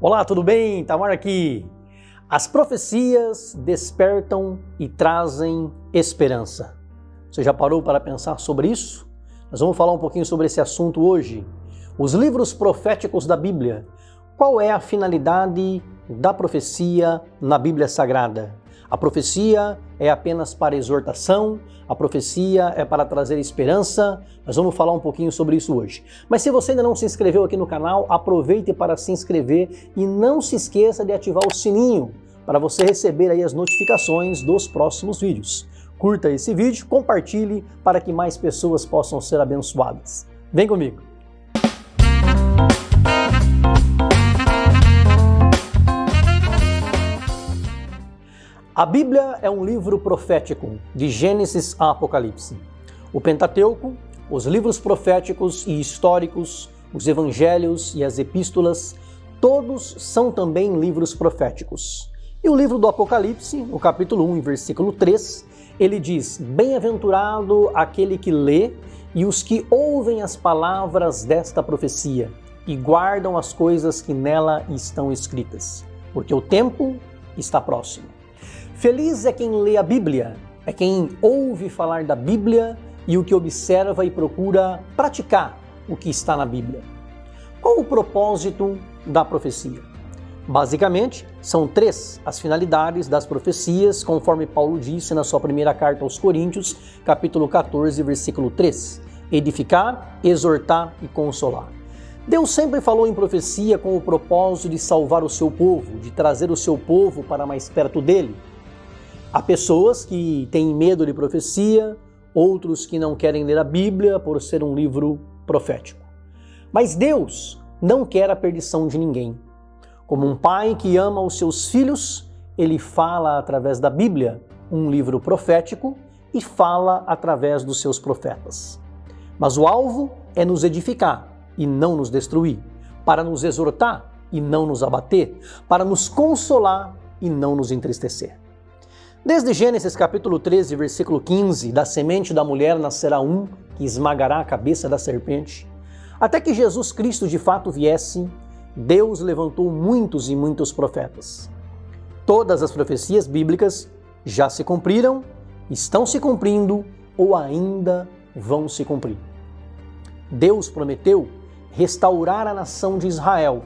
Olá, tudo bem? Tamar aqui. As profecias despertam e trazem esperança. Você já parou para pensar sobre isso? Nós vamos falar um pouquinho sobre esse assunto hoje. Os livros proféticos da Bíblia. Qual é a finalidade da profecia na Bíblia Sagrada? A profecia é apenas para exortação, a profecia é para trazer esperança. Nós vamos falar um pouquinho sobre isso hoje. Mas se você ainda não se inscreveu aqui no canal, aproveite para se inscrever e não se esqueça de ativar o sininho para você receber aí as notificações dos próximos vídeos. Curta esse vídeo, compartilhe para que mais pessoas possam ser abençoadas. Vem comigo! A Bíblia é um livro profético, de Gênesis a Apocalipse. O Pentateuco, os livros proféticos e históricos, os evangelhos e as epístolas, todos são também livros proféticos. E o livro do Apocalipse, no capítulo 1, versículo 3, ele diz: "Bem-aventurado aquele que lê e os que ouvem as palavras desta profecia e guardam as coisas que nela estão escritas, porque o tempo está próximo." Feliz é quem lê a Bíblia, é quem ouve falar da Bíblia e o que observa e procura praticar o que está na Bíblia. Qual o propósito da profecia? Basicamente, são três as finalidades das profecias, conforme Paulo disse na sua primeira carta aos Coríntios, capítulo 14, versículo 3. Edificar, exortar e consolar. Deus sempre falou em profecia com o propósito de salvar o seu povo, de trazer o seu povo para mais perto dele. Há pessoas que têm medo de profecia, outros que não querem ler a Bíblia por ser um livro profético. Mas Deus não quer a perdição de ninguém. Como um pai que ama os seus filhos, ele fala através da Bíblia, um livro profético, e fala através dos seus profetas. Mas o alvo é nos edificar e não nos destruir, para nos exortar e não nos abater, para nos consolar e não nos entristecer. Desde Gênesis capítulo 13, versículo 15, da semente da mulher nascerá um que esmagará a cabeça da serpente, até que Jesus Cristo de fato viesse, Deus levantou muitos e muitos profetas. Todas as profecias bíblicas já se cumpriram, estão se cumprindo ou ainda vão se cumprir. Deus prometeu restaurar a nação de Israel,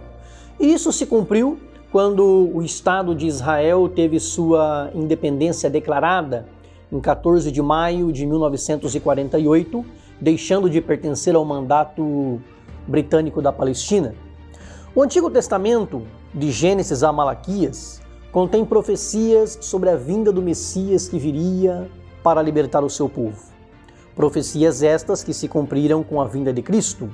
e isso se cumpriu quando o Estado de Israel teve sua independência declarada em 14 de maio de 1948, deixando de pertencer ao mandato britânico da Palestina. O Antigo Testamento, de Gênesis a Malaquias, contém profecias sobre a vinda do Messias que viria para libertar o seu povo. Profecias estas que se cumpriram com a vinda de Cristo.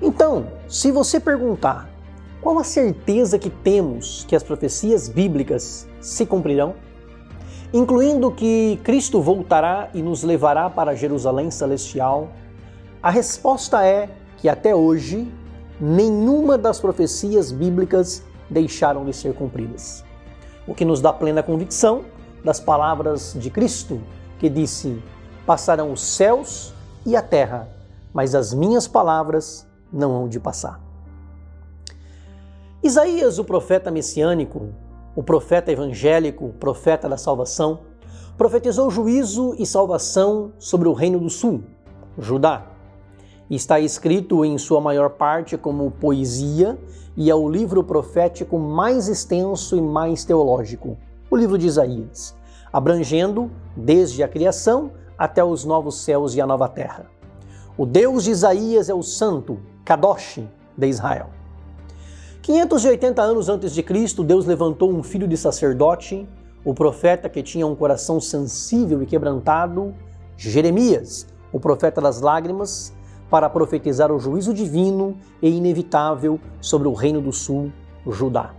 Então, se você perguntar qual a certeza que temos que as profecias bíblicas se cumprirão, incluindo que Cristo voltará e nos levará para Jerusalém celestial, a resposta é que até hoje nenhuma das profecias bíblicas deixaram de ser cumpridas. O que nos dá plena convicção das palavras de Cristo, que disse: "Passarão os céus e a terra, mas as minhas palavras não hão de passar." Isaías, o profeta messiânico, o profeta evangélico, profeta da salvação, profetizou juízo e salvação sobre o reino do sul, Judá. Está escrito em sua maior parte como poesia e é o livro profético mais extenso e mais teológico, o livro de Isaías, abrangendo desde a criação até os novos céus e a nova terra. O Deus de Isaías é o Santo, Kadosh, de Israel. 580 anos antes de Cristo, Deus levantou um filho de sacerdote, o profeta que tinha um coração sensível e quebrantado, Jeremias, o profeta das lágrimas, para profetizar o juízo divino e inevitável sobre o reino do sul, Judá.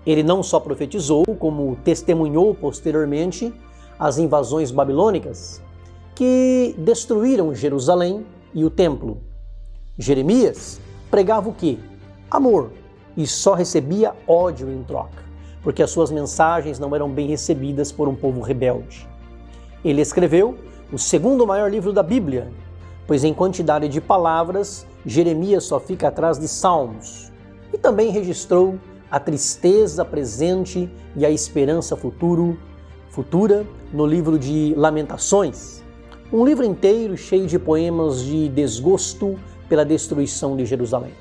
Ele não só profetizou, como testemunhou posteriormente as invasões babilônicas que destruíram Jerusalém e o templo. Jeremias pregava o quê? Amor. E só recebia ódio em troca, porque as suas mensagens não eram bem recebidas por um povo rebelde. Ele escreveu o segundo maior livro da Bíblia, pois em quantidade de palavras, Jeremias só fica atrás de Salmos. E também registrou a tristeza presente e a esperança futura no livro de Lamentações, um livro inteiro cheio de poemas de desgosto pela destruição de Jerusalém.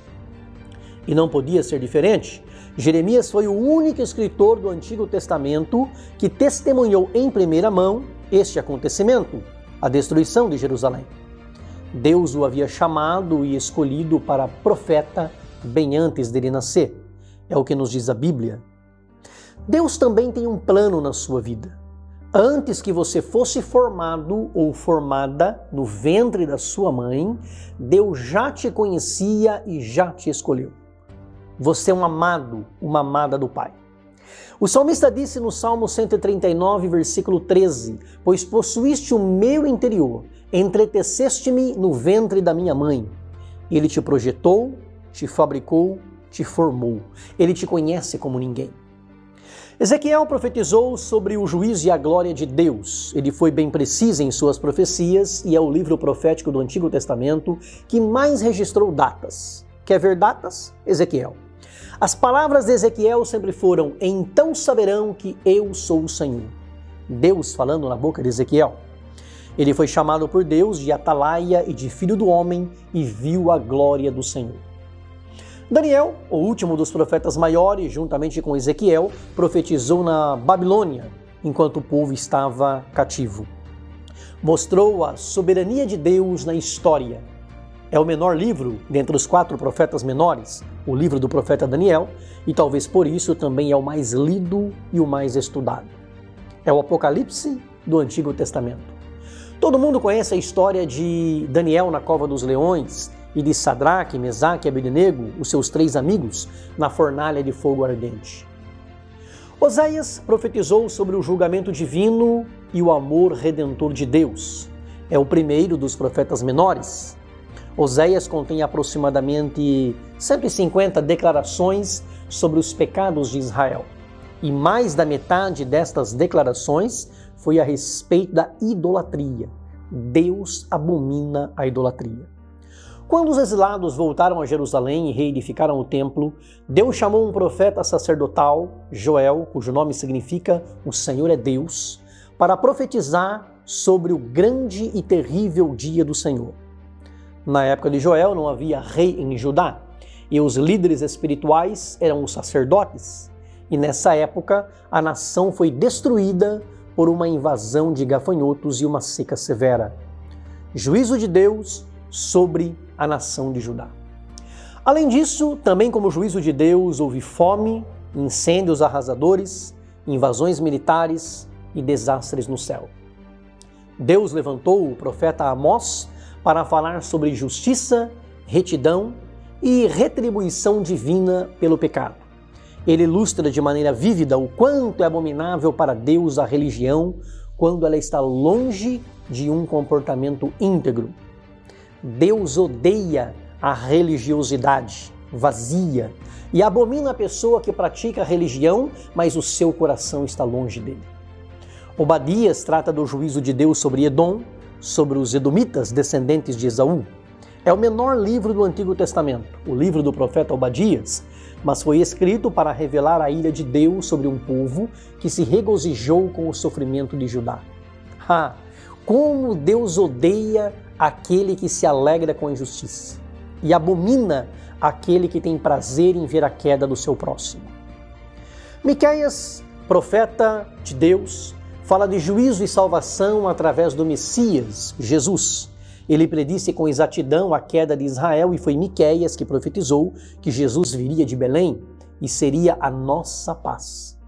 E não podia ser diferente. Jeremias foi o único escritor do Antigo Testamento que testemunhou em primeira mão este acontecimento, a destruição de Jerusalém. Deus o havia chamado e escolhido para profeta bem antes dele nascer. É o que nos diz a Bíblia. Deus também tem um plano na sua vida. Antes que você fosse formado ou formada no ventre da sua mãe, Deus já te conhecia e já te escolheu. Você é um amado, uma amada do Pai. O salmista disse no Salmo 139, versículo 13: Pois possuíste o meu interior, entreteceste-me no ventre da minha mãe. Ele te projetou, te fabricou, te formou. Ele te conhece como ninguém. Ezequiel profetizou sobre o juízo e a glória de Deus. Ele foi bem preciso em suas profecias e é o livro profético do Antigo Testamento que mais registrou datas. Quer ver datas? Ezequiel. As palavras de Ezequiel sempre foram: então saberão que eu sou o Senhor. Deus falando na boca de Ezequiel. Ele foi chamado por Deus de atalaia e de filho do homem e viu a glória do Senhor. Daniel, o último dos profetas maiores, juntamente com Ezequiel, profetizou na Babilônia, enquanto o povo estava cativo. Mostrou a soberania de Deus na história. É o menor livro dentre os 4 profetas menores, o livro do profeta Daniel, e talvez por isso também é o mais lido e o mais estudado. É o Apocalipse do Antigo Testamento. Todo mundo conhece a história de Daniel na cova dos leões e de Sadraque, Mesaque e Abednego, os seus 3 amigos, na fornalha de fogo ardente. Oséias profetizou sobre o julgamento divino e o amor redentor de Deus. É o primeiro dos profetas menores. Oséias contém aproximadamente 150 declarações sobre os pecados de Israel. E mais da metade destas declarações foi a respeito da idolatria. Deus abomina a idolatria. Quando os exilados voltaram a Jerusalém e reedificaram o templo, Deus chamou um profeta sacerdotal, Joel, cujo nome significa o Senhor é Deus, para profetizar sobre o grande e terrível dia do Senhor. Na época de Joel não havia rei em Judá, e os líderes espirituais eram os sacerdotes. E nessa época a nação foi destruída por uma invasão de gafanhotos e uma seca severa. Juízo de Deus sobre a nação de Judá. Além disso, também como juízo de Deus, houve fome, incêndios arrasadores, invasões militares e desastres no céu. Deus levantou o profeta Amós para falar sobre justiça, retidão e retribuição divina pelo pecado. Ele ilustra de maneira vívida o quanto é abominável para Deus a religião quando ela está longe de um comportamento íntegro. Deus odeia a religiosidade vazia e abomina a pessoa que pratica a religião, mas o seu coração está longe dele. Obadias trata do juízo de Deus sobre Edom, sobre os edomitas, descendentes de Esaú. É o menor livro do Antigo Testamento, o livro do profeta Obadias, mas foi escrito para revelar a ira de Deus sobre um povo que se regozijou com o sofrimento de Judá. Como Deus odeia aquele que se alegra com a injustiça e abomina aquele que tem prazer em ver a queda do seu próximo. Miqueias, profeta de Deus, fala de juízo e salvação através do Messias, Jesus. Ele predisse com exatidão a queda de Israel e foi Miqueias que profetizou que Jesus viria de Belém e seria a nossa paz.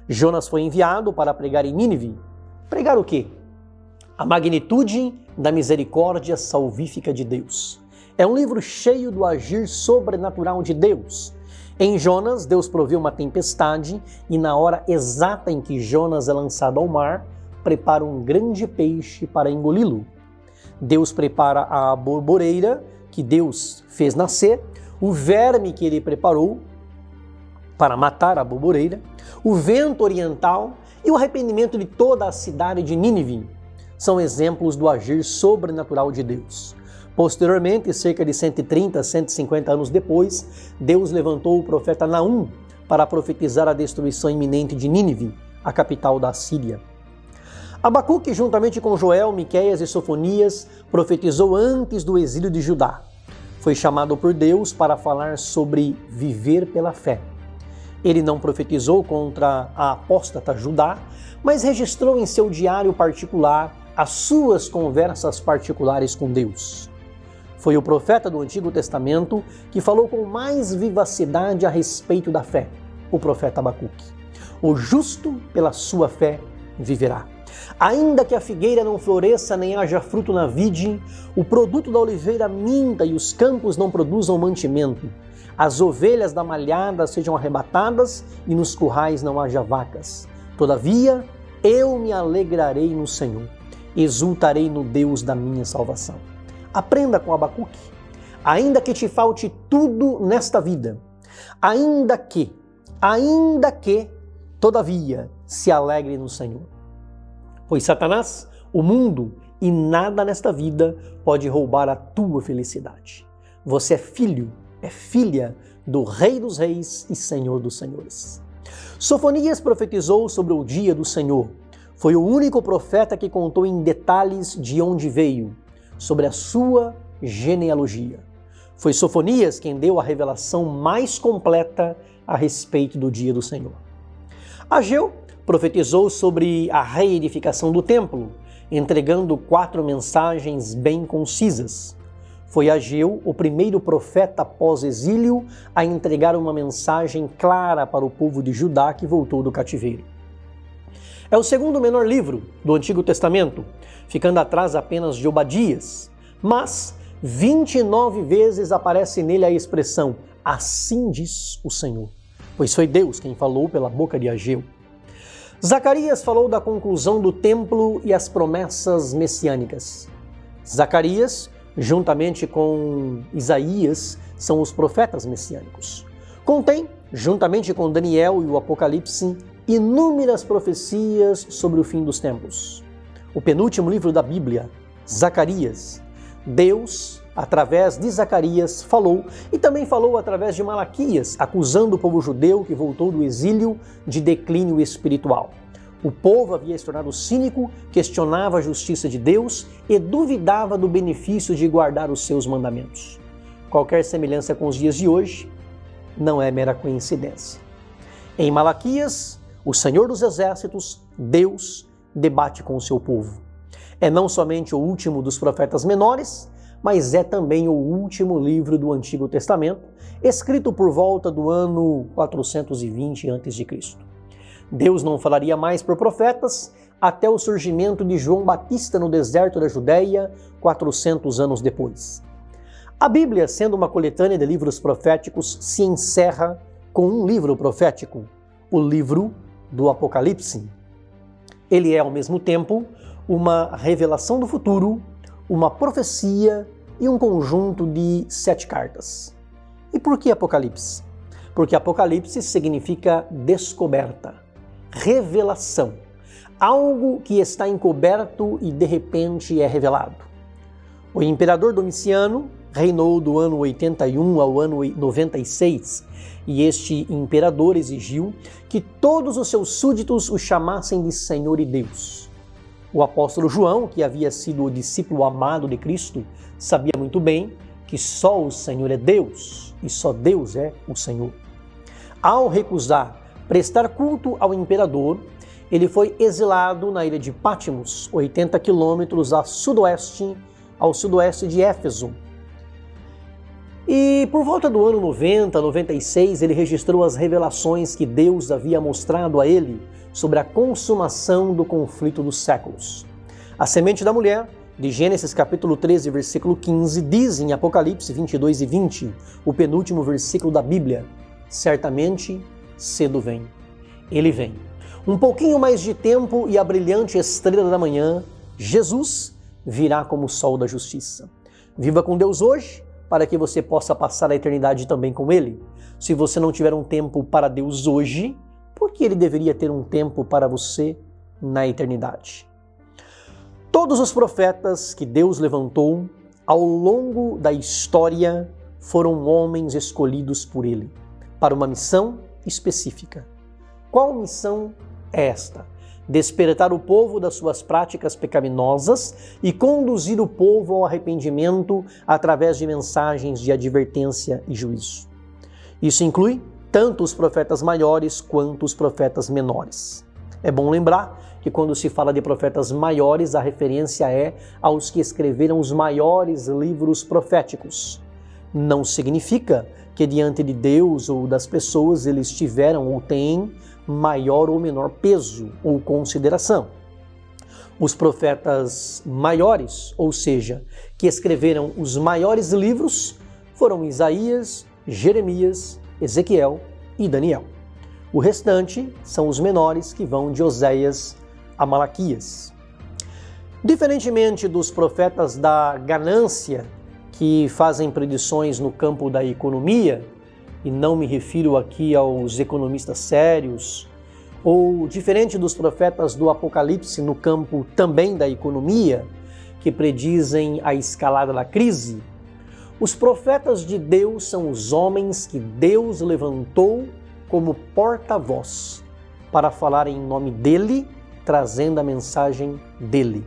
Jonas foi enviado para pregar em Nínive. Pregar o quê? A magnitude da misericórdia salvífica de Deus. É um livro cheio do agir sobrenatural de Deus. Em Jonas, Deus provê uma tempestade e na hora exata em que Jonas é lançado ao mar, prepara um grande peixe para engoli-lo. Deus prepara a borboleira que Deus fez nascer, o verme que ele preparou para matar a borboleira, o vento oriental e o arrependimento de toda a cidade de Nínive. São exemplos do agir sobrenatural de Deus. Posteriormente, cerca de 130, 150 anos depois, Deus levantou o profeta Naum para profetizar a destruição iminente de Nínive, a capital da Assíria. Abacuque, juntamente com Joel, Miqueias e Sofonias, profetizou antes do exílio de Judá. Foi chamado por Deus para falar sobre viver pela fé. Ele não profetizou contra a apóstata Judá, mas registrou em seu diário particular as suas conversas particulares com Deus. Foi o profeta do Antigo Testamento que falou com mais vivacidade a respeito da fé, o profeta Abacuque. O justo pela sua fé viverá. Ainda que a figueira não floresça nem haja fruto na vide, o produto da oliveira minta e os campos não produzam mantimento, as ovelhas da malhada sejam arrebatadas e nos currais não haja vacas. Todavia, eu me alegrarei no Senhor, exultarei no Deus da minha salvação. Aprenda com Abacuque. Ainda que te falte tudo nesta vida, ainda que, todavia, se alegre no Senhor. Pois Satanás, o mundo e nada nesta vida pode roubar a tua felicidade. Você é filho, é filha do Rei dos Reis e Senhor dos Senhores. Sofonias profetizou sobre o dia do Senhor. Foi o único profeta que contou em detalhes de onde veio, sobre a sua genealogia. Foi Sofonias quem deu a revelação mais completa a respeito do dia do Senhor. Ageu profetizou sobre a reedificação do templo, entregando 4 mensagens bem concisas. Foi Ageu o primeiro profeta pós-exílio a entregar uma mensagem clara para o povo de Judá que voltou do cativeiro. É o segundo menor livro do Antigo Testamento, ficando atrás apenas de Obadias, mas 29 vezes aparece nele a expressão "assim diz o Senhor", pois foi Deus quem falou pela boca de Ageu. Zacarias falou da conclusão do templo e as promessas messiânicas. Zacarias, juntamente com Isaías, são os profetas messiânicos. Contém, juntamente com Daniel e o Apocalipse, inúmeras profecias sobre o fim dos tempos. O penúltimo livro da Bíblia, Zacarias, Deus, através de Zacarias, falou e também falou através de Malaquias, acusando o povo judeu que voltou do exílio de declínio espiritual. O povo havia se tornado cínico, questionava a justiça de Deus e duvidava do benefício de guardar os seus mandamentos. Qualquer semelhança com os dias de hoje não é mera coincidência. Em Malaquias, o Senhor dos Exércitos, Deus, debate com o seu povo. É não somente o último dos profetas menores, mas é também o último livro do Antigo Testamento, escrito por volta do ano 420 a.C. Deus não falaria mais por profetas até o surgimento de João Batista no deserto da Judéia, 400 anos depois. A Bíblia, sendo uma coletânea de livros proféticos, se encerra com um livro profético, o livro do Apocalipse. Ele é, ao mesmo tempo, uma revelação do futuro, uma profecia e um conjunto de 7 cartas. E por que Apocalipse? Porque Apocalipse significa descoberta, revelação, algo que está encoberto e de repente é revelado. O imperador Domiciano reinou do ano 81 ao ano 96 e este imperador exigiu que todos os seus súditos o chamassem de Senhor e Deus. O apóstolo João, que havia sido o discípulo amado de Cristo, sabia muito bem que só o Senhor é Deus e só Deus é o Senhor. Ao recusar prestar culto ao imperador, ele foi exilado na ilha de Patmos, 80 quilômetros ao sudoeste de Éfeso. E por volta do ano 90, 96, ele registrou as revelações que Deus havia mostrado a ele sobre a consumação do conflito dos séculos. A semente da mulher, de Gênesis capítulo 13, versículo 15, diz em Apocalipse 22 e 20, o penúltimo versículo da Bíblia: certamente cedo vem. Ele vem. Um pouquinho mais de tempo e a brilhante estrela da manhã, Jesus, virá como o sol da justiça. Viva com Deus hoje, para que você possa passar a eternidade também com Ele. Se você não tiver um tempo para Deus hoje, por que Ele deveria ter um tempo para você na eternidade? Todos os profetas que Deus levantou ao longo da história, foram homens escolhidos por Ele para uma missão específica. Qual missão é esta? Despertar o povo das suas práticas pecaminosas e conduzir o povo ao arrependimento através de mensagens de advertência e juízo. Isso inclui tanto os profetas maiores quanto os profetas menores. É bom lembrar que quando se fala de profetas maiores, a referência é aos que escreveram os maiores livros proféticos. Não significa que diante de Deus ou das pessoas eles tiveram ou têm maior ou menor peso ou consideração. Os profetas maiores, ou seja, que escreveram os maiores livros, foram Isaías, Jeremias, Ezequiel e Daniel. O restante são os menores, que vão de Oséias a Malaquias. Diferentemente dos profetas da ganância, que fazem predições no campo da economia, e não me refiro aqui aos economistas sérios, ou diferente dos profetas do Apocalipse no campo também da economia, que predizem a escalada da crise, os profetas de Deus são os homens que Deus levantou como porta-voz para falar em nome dele, trazendo a mensagem dele.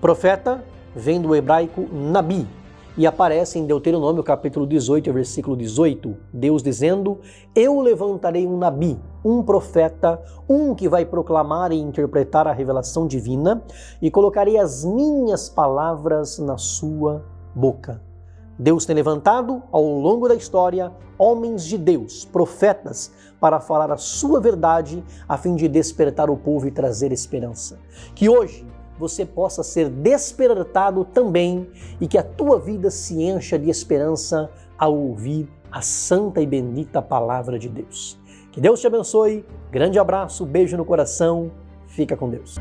Profeta vem do hebraico nabi e aparece em Deuteronômio capítulo 18, versículo 18, Deus dizendo: eu levantarei um nabi, um profeta, um que vai proclamar e interpretar a revelação divina, e colocarei as minhas palavras na sua boca. Deus tem levantado, ao longo da história, homens de Deus, profetas, para falar a sua verdade, a fim de despertar o povo e trazer esperança. Que hoje você possa ser despertado também e que a tua vida se encha de esperança ao ouvir a santa e bendita palavra de Deus. Que Deus te abençoe, grande abraço, beijo no coração, fica com Deus.